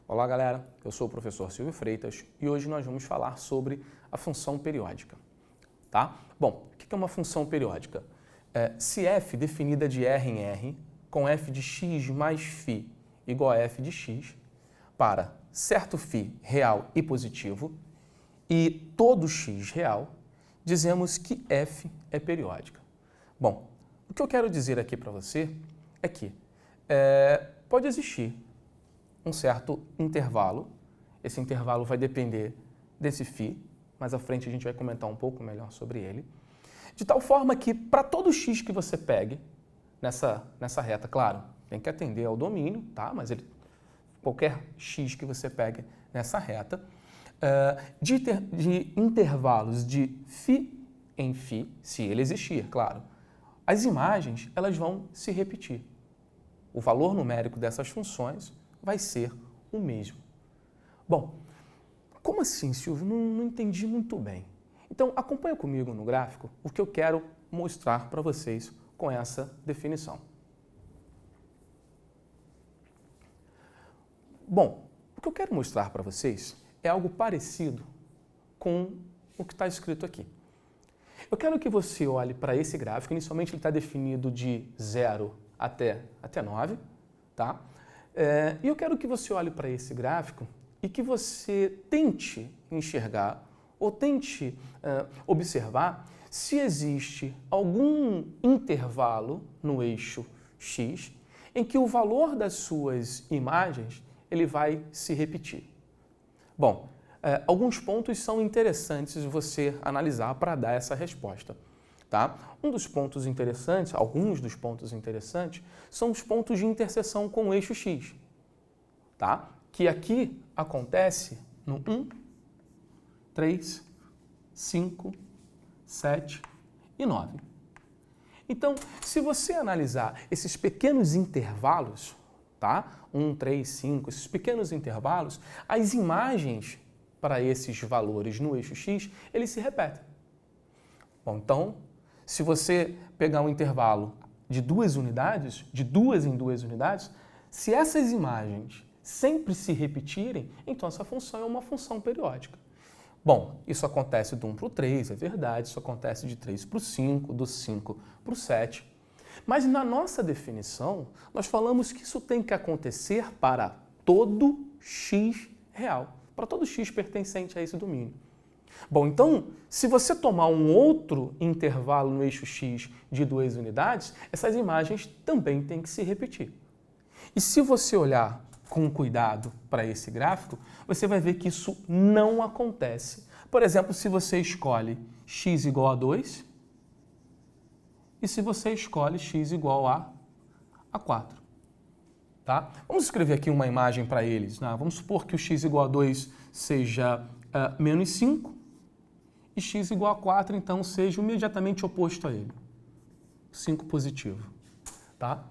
Olá galera, eu sou o professor Silvio Freitas e hoje nós vamos falar sobre a função periódica. Tá? Bom, o que é uma função periódica? Se f definida de R em R, com f de x mais φ igual a f de x, para certo φ real e positivo, e todo x real, dizemos que f é periódica. Bom, o que eu quero dizer aqui para você é que pode existir um certo intervalo, esse intervalo vai depender desse φ, mais à frente a gente vai comentar um pouco melhor sobre ele, de tal forma que para todo x que você pegue nessa reta, claro, tem que atender ao domínio, tá? Mas qualquer x que você pegue nessa reta, de intervalos de φ em φ, se ele existir, claro, as imagens elas vão se repetir. O valor numérico dessas funções vai ser o mesmo. Bom, como assim, Silvio? Não entendi muito bem. Então, acompanha comigo no gráfico o que eu quero mostrar para vocês com essa definição. Bom, o que eu quero mostrar para vocês é algo parecido com o que está escrito aqui. Eu quero que você olhe para esse gráfico. Inicialmente ele está definido de 0 até 9, tá? E eu quero que você olhe para esse gráfico e que você tente enxergar ou tente observar se existe algum intervalo no eixo x em que o valor das suas imagens ele vai se repetir. Bom, alguns pontos são interessantes você analisar para dar essa resposta. Tá? Alguns dos pontos interessantes, são os pontos de interseção com o eixo x, tá? Que aqui acontece no 1, 3, 5, 7 e 9. Então, se você analisar esses pequenos intervalos, tá? 1, 3, 5, esses pequenos intervalos, as imagens para esses valores no eixo x, eles se repetem. Bom, então, se você pegar um intervalo de 2 unidades, de 2 em 2 unidades, se essas imagens sempre se repetirem, então essa função é uma função periódica. Bom, isso acontece do 1 para o 3, é verdade, isso acontece de 3 para o 5, do 5 para o 7. Mas na nossa definição, nós falamos que isso tem que acontecer para todo x real, para todo x pertencente a esse domínio. Bom, então, se você tomar um outro intervalo no eixo x de 2 unidades, essas imagens também têm que se repetir. E se você olhar com cuidado para esse gráfico, você vai ver que isso não acontece. Por exemplo, se você escolhe x igual a 2 e se você escolhe x igual a 4. Tá? Vamos escrever aqui uma imagem para eles. Né? Vamos supor que o x igual a 2 seja menos 5 e x igual a 4, então, seja imediatamente oposto a ele. 5 positivo. Tá?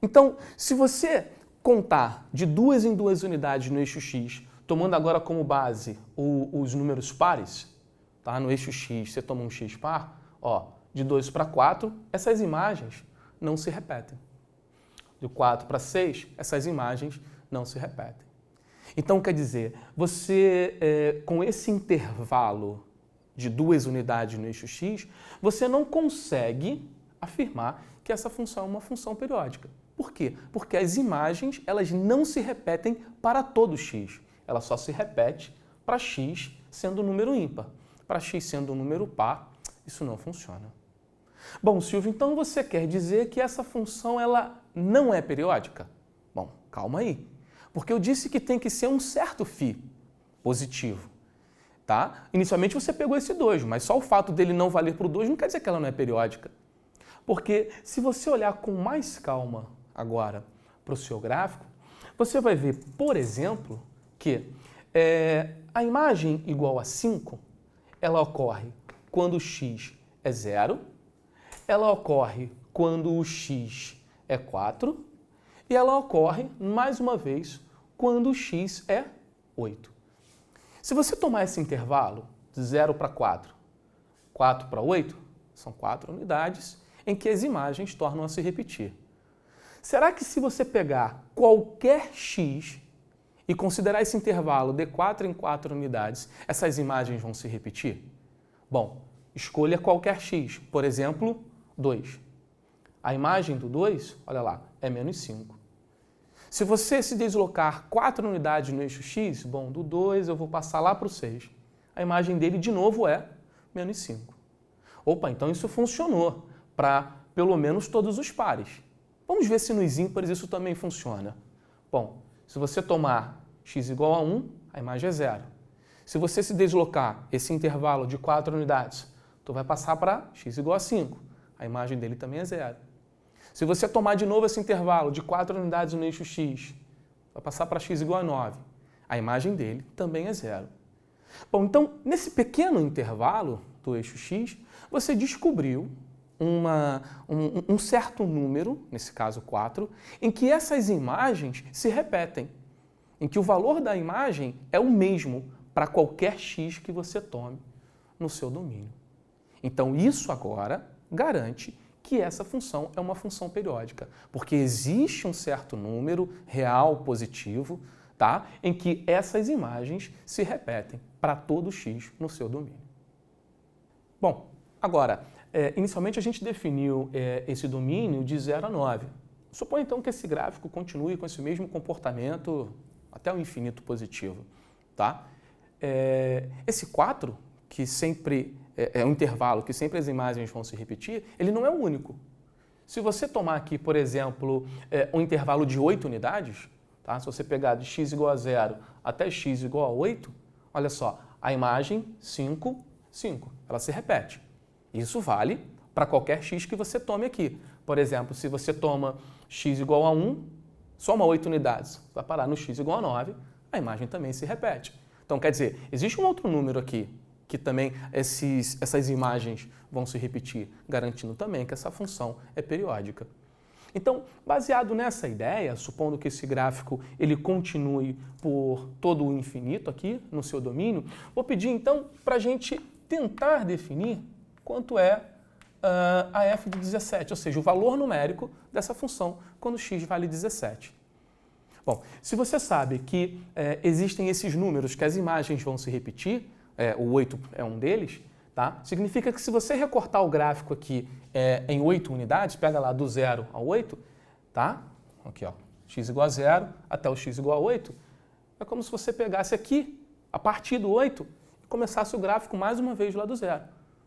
Então, se você contar de 2 em 2 unidades no eixo x, tomando agora como base os números pares, tá? No eixo x você toma um x par, ó, de 2 para 4, essas imagens não se repetem. De 4 para 6, essas imagens não se repetem. Então, quer dizer, você, com esse intervalo de 2 unidades no eixo x, você não consegue afirmar que essa função é uma função periódica. Por quê? Porque as imagens elas não se repetem para todo x. Ela só se repete para x sendo um número ímpar. Para x sendo um número par, isso não funciona. Bom, Silvio, então você quer dizer que essa função ela não é periódica? Bom, calma aí. Porque eu disse que tem que ser um certo φ positivo. Tá? Inicialmente você pegou esse 2, mas só o fato dele não valer para o 2 não quer dizer que ela não é periódica. Porque se você olhar com mais calma agora para o seu gráfico, você vai ver, por exemplo, que a imagem igual a 5, ela ocorre quando o x é 0, ela ocorre quando o x é 4 e ela ocorre, mais uma vez, quando o x é 8. Se você tomar esse intervalo de 0 para 4, 4 para 8, são 4 unidades em que as imagens tornam a se repetir. Será que se você pegar qualquer x e considerar esse intervalo de 4 em 4 unidades, essas imagens vão se repetir? Bom, escolha qualquer x, por exemplo, 2. A imagem do 2, olha lá, é menos 5. Se você se deslocar 4 unidades no eixo x, bom, do 2 eu vou passar lá para o 6. A imagem dele, de novo, é menos 5. Opa, então isso funcionou para pelo menos todos os pares. Vamos ver se nos ímpares isso também funciona. Bom, se você tomar x igual a 1, a imagem é 0. Se você se deslocar esse intervalo de 4 unidades, tu vai passar para x igual a 5. A imagem dele também é 0. Se você tomar de novo esse intervalo de 4 unidades no eixo x, vai passar para x igual a 9. A imagem dele também é 0. Bom, então, nesse pequeno intervalo do eixo x, você descobriu um certo número, nesse caso 4, em que essas imagens se repetem, em que o valor da imagem é o mesmo para qualquer x que você tome no seu domínio. Então, isso agora garante que essa função é uma função periódica, porque existe um certo número real positivo, tá, em que essas imagens se repetem para todo x no seu domínio. Bom, agora, inicialmente a gente definiu esse domínio de 0 a 9. Suponha então que esse gráfico continue com esse mesmo comportamento até o infinito positivo, tá? Esse 4, que sempre é um intervalo que sempre as imagens vão se repetir, ele não é o único. Se você tomar aqui, por exemplo, um intervalo de 8 unidades, tá? Se você pegar de x igual a 0 até x igual a 8, olha só, a imagem 5, 5, ela se repete. Isso vale para qualquer x que você tome aqui. Por exemplo, se você toma x igual a 1, soma 8 unidades, vai parar no x igual a 9, a imagem também se repete. Então, quer dizer, existe um outro número aqui que também essas imagens vão se repetir, garantindo também que essa função é periódica. Então, baseado nessa ideia, supondo que esse gráfico ele continue por todo o infinito aqui no seu domínio, vou pedir então para a gente tentar definir quanto é a f de 17, ou seja, o valor numérico dessa função quando x vale 17. Bom, se você sabe que existem esses números que as imagens vão se repetir, o 8 é um deles, tá? Significa que se você recortar o gráfico aqui em 8 unidades, pega lá do 0 ao 8, tá? Aqui, ó, x igual a 0 até o x igual a 8, é como se você pegasse aqui, a partir do 8, e começasse o gráfico mais uma vez lá do 0.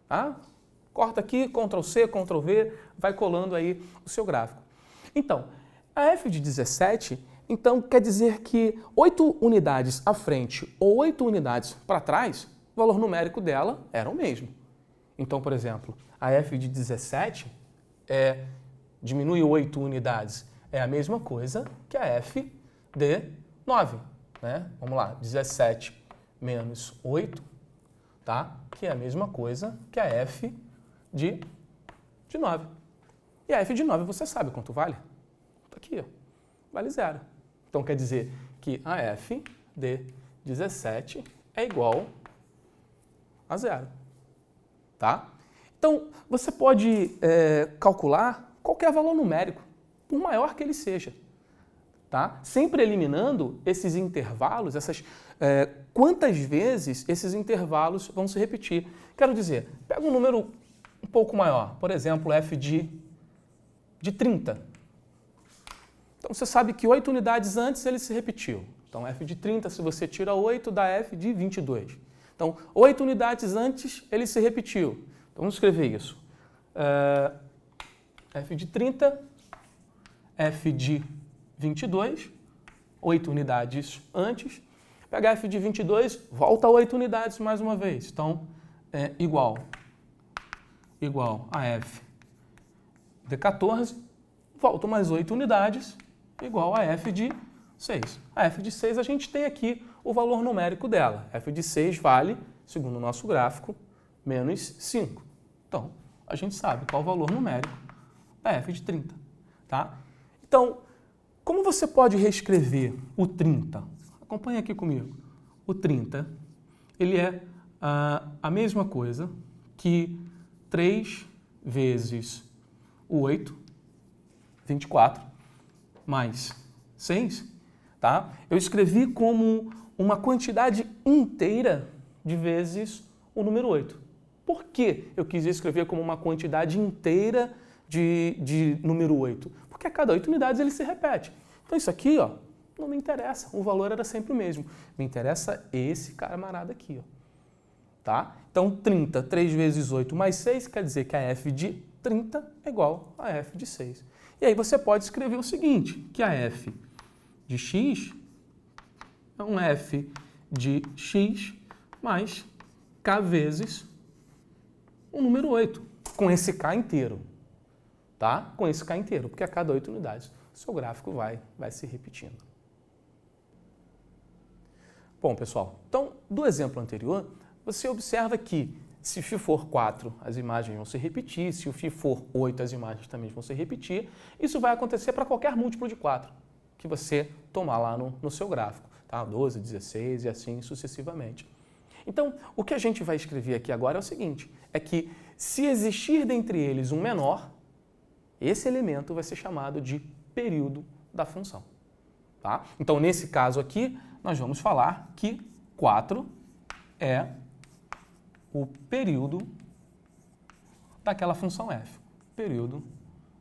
Tá? Corta aqui, Ctrl C, Ctrl V, vai colando aí o seu gráfico. Então, a f de 17, então, quer dizer que 8 unidades à frente ou 8 unidades para trás, o valor numérico dela era o mesmo. Então, por exemplo, a f de 17 diminui 8 unidades, é a mesma coisa que a f de 9. Né? Vamos lá, 17 menos 8, tá? Que é a mesma coisa que a f de 9. E a f de 9 você sabe quanto vale? Está aqui, ó. Vale 0. Então quer dizer que a f de 17 é igual a 0. Tá? Então você pode calcular qualquer valor numérico, por maior que ele seja. Tá? Sempre eliminando esses intervalos, quantas vezes esses intervalos vão se repetir. Quero dizer, pega um número um pouco maior, por exemplo, f de 30. Então você sabe que 8 unidades antes ele se repetiu. Então f de 30, se você tira 8, dá f de 22. Então 8 unidades antes ele se repetiu. Então vamos escrever isso. F de 30, f de 22, 8 unidades antes. Pega f de 22, volta 8 unidades mais uma vez. Então, é igual a f de 14, volto mais 8 unidades, igual a f de 6. A f de 6 a gente tem aqui o valor numérico dela. F de 6 vale, segundo o nosso gráfico, menos 5. Então, a gente sabe qual o valor numérico da f de 30. Tá? Então, como você pode reescrever o 30? Acompanha aqui comigo. O 30, ele é a mesma coisa que 3 vezes o 8, 24, mais 6, tá? Eu escrevi como uma quantidade inteira de vezes o número 8. Por que eu quis escrever como uma quantidade inteira de número 8? Porque a cada 8 unidades ele se repete. Então isso aqui, ó, não me interessa, o valor era sempre o mesmo. Me interessa esse camarada aqui, ó. Tá? Então 30, 3 vezes 8 mais 6, quer dizer que a f de 30 é igual a f de 6. E aí você pode escrever o seguinte, que a f de x é um f de x mais k vezes o número 8, com esse k inteiro. Tá? Com esse k inteiro, porque a cada 8 unidades o seu gráfico vai se repetindo. Bom, pessoal, então do exemplo anterior, você observa que se φ for 4, as imagens vão se repetir, se o φ for 8, as imagens também vão se repetir. Isso vai acontecer para qualquer múltiplo de 4 que você tomar lá no seu gráfico, tá? 12, 16 e assim sucessivamente. Então, o que a gente vai escrever aqui agora é o seguinte, é que se existir dentre eles um menor, esse elemento vai ser chamado de período da função. Tá? Então, nesse caso aqui, nós vamos falar que 4 é o período daquela função f, período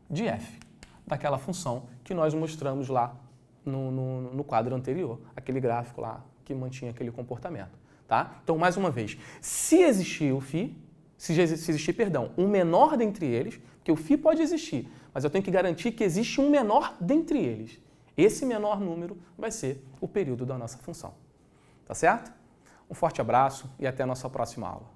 de f, daquela função que nós mostramos lá no quadro anterior, aquele gráfico lá que mantinha aquele comportamento. Tá? Então, mais uma vez, se existir o φ, se existir, um menor dentre eles, porque o φ pode existir, mas eu tenho que garantir que existe um menor dentre eles. Esse menor número vai ser o período da nossa função. Tá certo? Um forte abraço e até a nossa próxima aula.